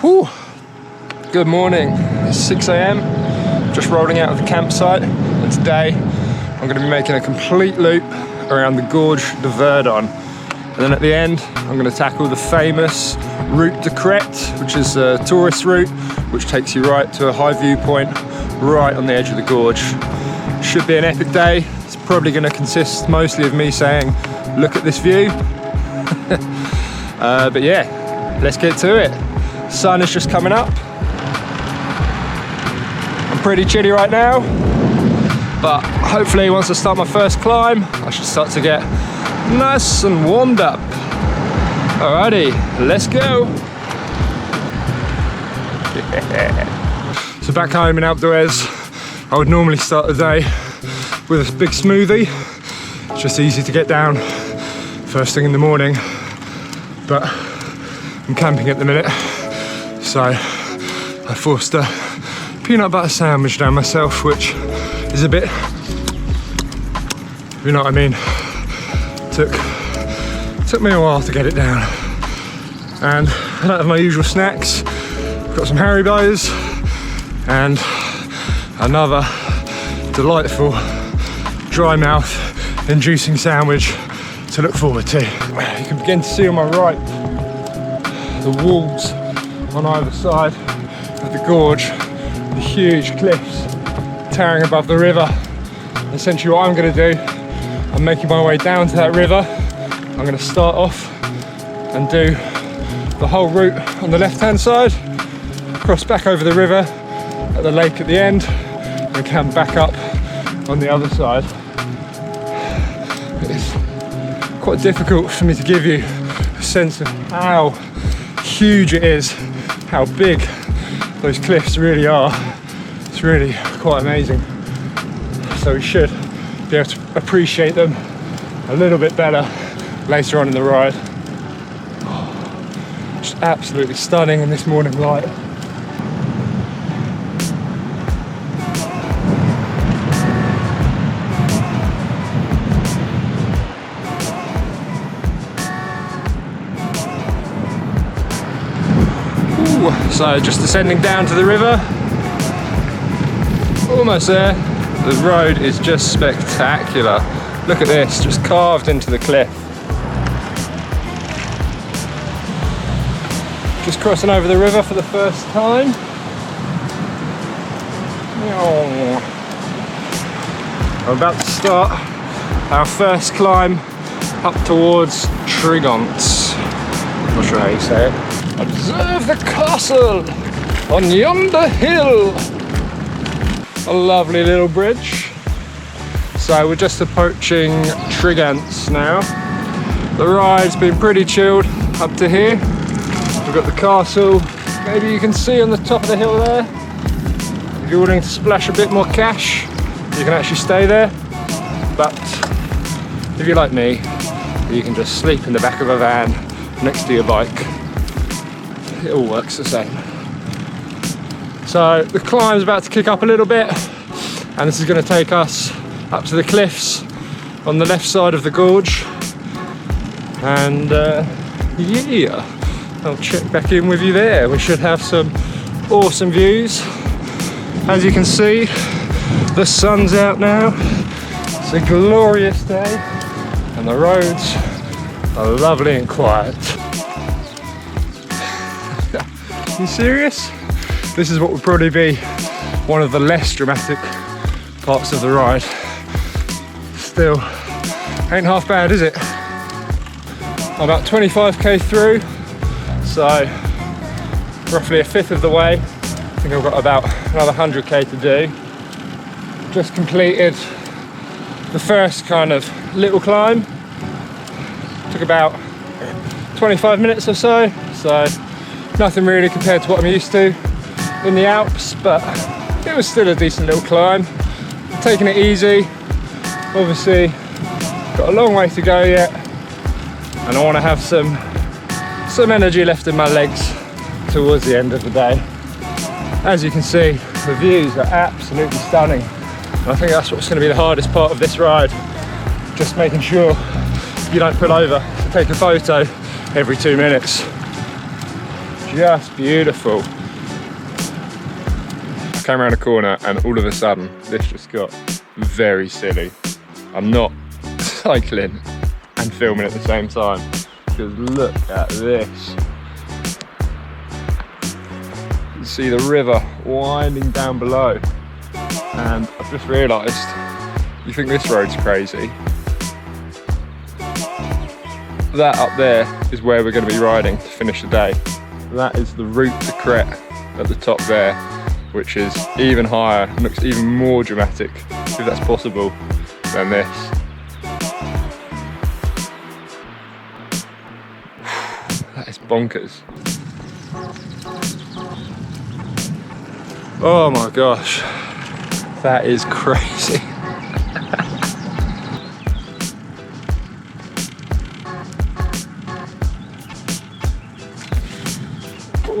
Whew. Good morning, it's 6 a.m. Just rolling out of the campsite, and today I'm going to be making a complete loop around the Gorge de Verdon. And then at the end, I'm going to tackle the famous route de Crêtes, which is a tourist route which takes you right to a high viewpoint right on the edge of the gorge. Should be an epic day. It's probably going to consist mostly of me saying, look at this view. But yeah, let's get to it. Sun is just coming up. I'm pretty chilly right now, but hopefully once I start my first climb, I should start to get nice and warmed up. Alrighty, let's go. Yeah. So back home in Alpe d'Huez, I would normally start the day with a big smoothie. It's just easy to get down first thing in the morning, but I'm camping at the minute, so I forced a peanut butter sandwich down myself, which is a bit, you know what I mean, took me a while to get it down. And I don't have my usual snacks. I've got some Haribos and another delightful dry mouth inducing sandwich to look forward to. You can begin to see on my right the walls on either side of the gorge, the huge cliffs towering above the river. Essentially what I'm going to do, I'm making my way down to that river. I'm going to start off and do the whole route on the left hand side, cross back over the river at the lake at the end, and camp back up on the other side. It's quite difficult for me to give you a sense of how huge it is, how big those cliffs really are. It's really quite amazing. So we should be able to appreciate them a little bit better later on in the ride. Just absolutely stunning in this morning light. So just descending down to the river, almost there. The road is just spectacular. Look at this, just carved into the cliff. Just crossing over the river for the first time. I'm about to start our first climb up towards Crêtes. Not sure how you say it. Observe the castle on yonder hill. A lovely little bridge. So we're just approaching Crêtes now. The ride's been pretty chilled up to here. We've got the castle, maybe you can see on the top of the hill there. If you're willing to splash a bit more cash, you can actually stay there. But if you're like me, you can just sleep in the back of a van next to your bike. It all works the same. So the climb's about to kick up a little bit, and this is going to take us up to the cliffs on the left side of the gorge. And yeah, I'll check back in with you there. We should have some awesome views. As you can see, the sun's out now. It's a glorious day, and the roads are lovely and quiet. You serious? This is what would probably be one of the less dramatic parts of the ride. Still, ain't half bad, is it? I'm about 25k through, so roughly a fifth of the way. I think I've got about another 100k to do. Just completed the first kind of little climb. Took about 25 minutes or so, so nothing really compared to what I'm used to in the Alps, but it was still a decent little climb. I'm taking it easy. Obviously, got a long way to go yet, and I want to have some energy left in my legs towards the end of the day. As you can see, the views are absolutely stunning. And I think that's what's going to be the hardest part of this ride. Just making sure you don't pull over to take a photo every 2 minutes. just beautiful. I came around a corner and all of a sudden this just got very silly. I'm not cycling and filming at the same time, because look at this. You see the river winding down below, and I've just realised, you think this road's crazy? That up there is where we're going to be riding to finish the day. That is the route to Crêtes at the top there, which is even higher and looks even more dramatic, if that's possible, than this. That is bonkers. Oh my gosh, that is crazy.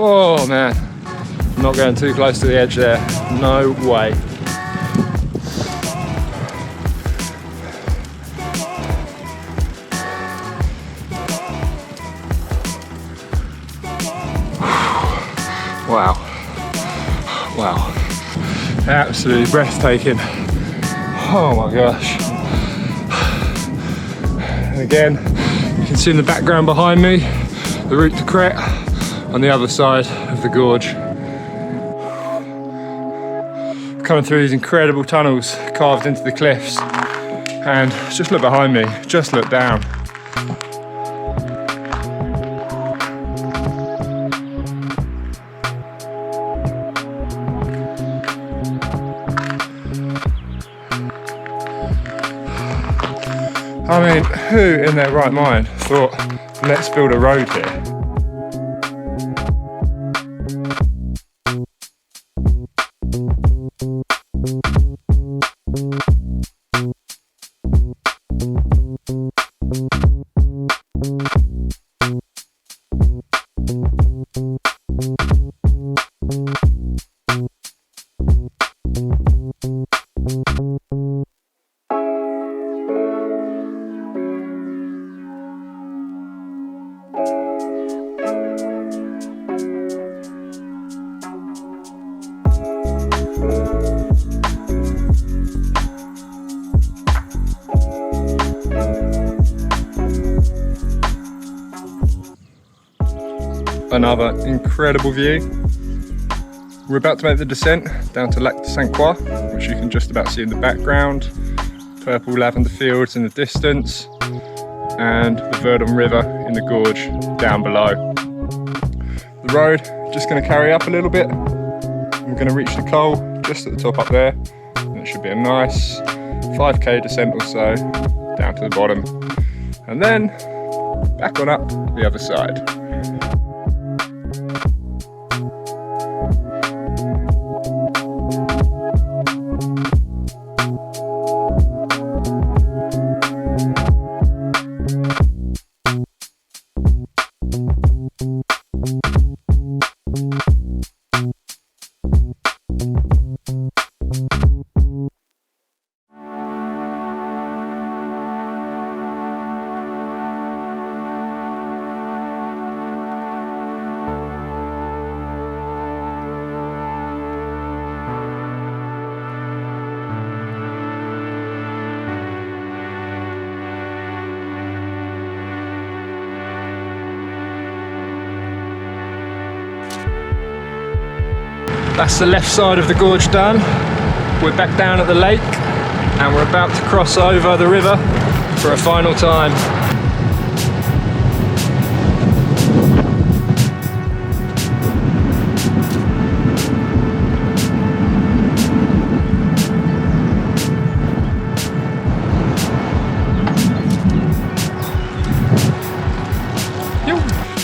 Oh man, I'm not going too close to the edge there, no way. Wow, wow, absolutely breathtaking. Oh my gosh. And again, you can see in the background behind me, the route to Crêtes on the other side of the gorge. Coming through these incredible tunnels carved into the cliffs, and just look behind me, just look down. I mean, who in their right mind thought, let's build a road here? Another incredible view. We're about to make the descent down to Lac de Saint Croix, which you can just about see in the background. Purple lavender fields in the distance, and the Verdon River in the gorge down below. The road just going to carry up a little bit. We're going to reach the col just at the top up there, and it should be a nice 5k descent or so down to the bottom, and then back on up the other side. That's the left side of the gorge done. We're back down at the lake and we're about to cross over the river for a final time.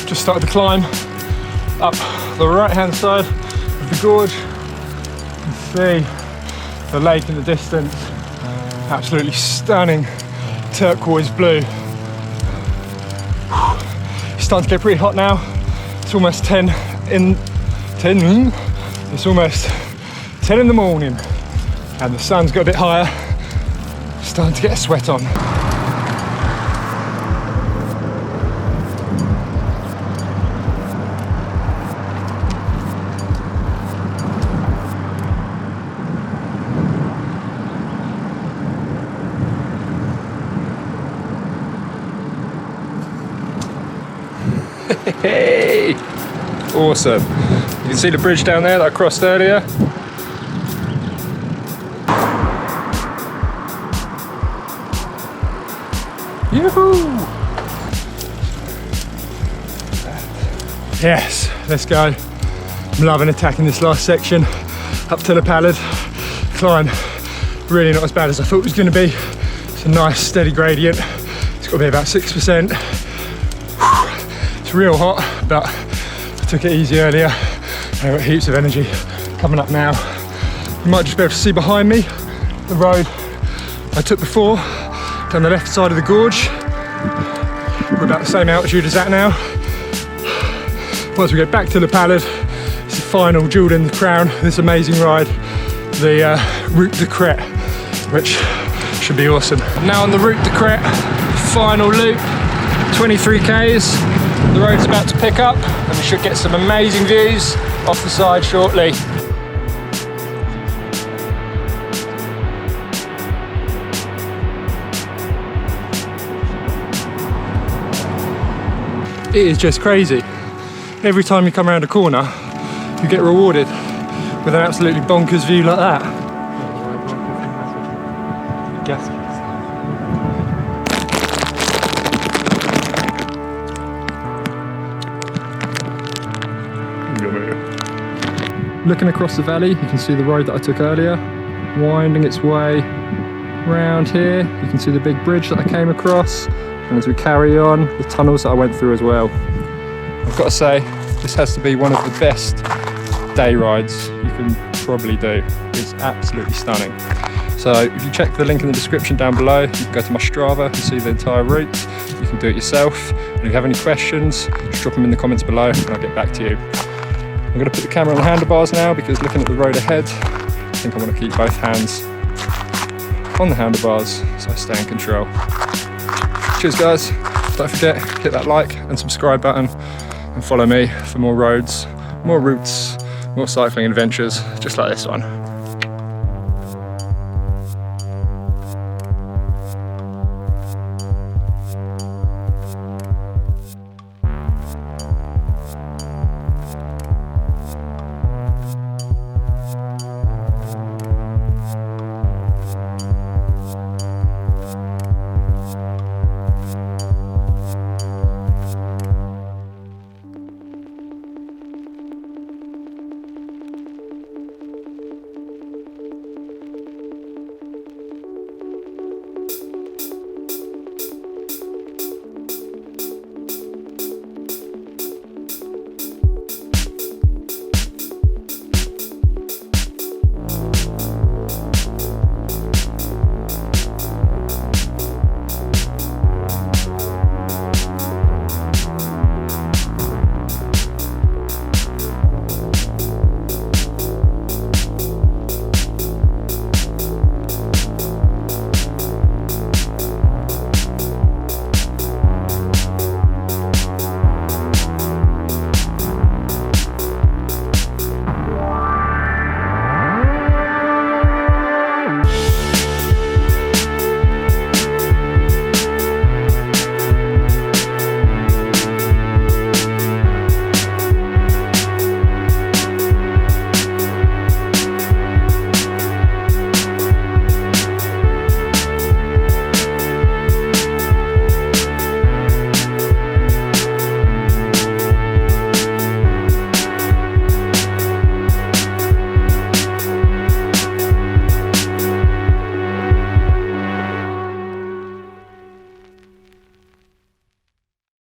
Just started to climb up the right hand side of the gorge. You can see the lake in the distance, absolutely stunning turquoise blue. It's starting to get pretty hot now. It's almost 10 in the morning and the sun's got a bit higher. Starting to get a sweat on. awesome. You can see the bridge down there that I crossed earlier. Yoo-hoo! Yes, let's go. I'm loving attacking this last section. Up to the Pallid. Climb, really not as bad as I thought it was going to be. It's a nice steady gradient. It's got to be about 6%. It's real hot, but I took it easy earlier. I've got heaps of energy coming up now. You might just be able to see behind me the road I took before, down the left side of the gorge. We're about the same altitude as that now. Once we get back to the Pallid, it's the final jewel in the crown of this amazing ride, the Route de Crêtes, which should be awesome. Now on the Route de Crêtes, final loop, 23 k's. The road's about to pick up and we should get some amazing views off the side shortly. It is just crazy. Every time you come around a corner, you get rewarded with an absolutely bonkers view like that. Looking across the valley, you can see the road that I took earlier, winding its way round here. You can see the big bridge that I came across, and as we carry on, the tunnels that I went through as well. I've got to say, this has to be one of the best day rides you can probably do. It's absolutely stunning. So if you check the link in the description down below, you can go to my Strava and see the entire route. You can do it yourself. And if you have any questions, just drop them in the comments below and I'll get back to you. I'm going to put the camera on the handlebars now because looking at the road ahead, I think I want to keep both hands on the handlebars so I stay in control. Cheers guys, don't forget, hit that like and subscribe button and follow me for more roads, more routes, more cycling adventures just like this one.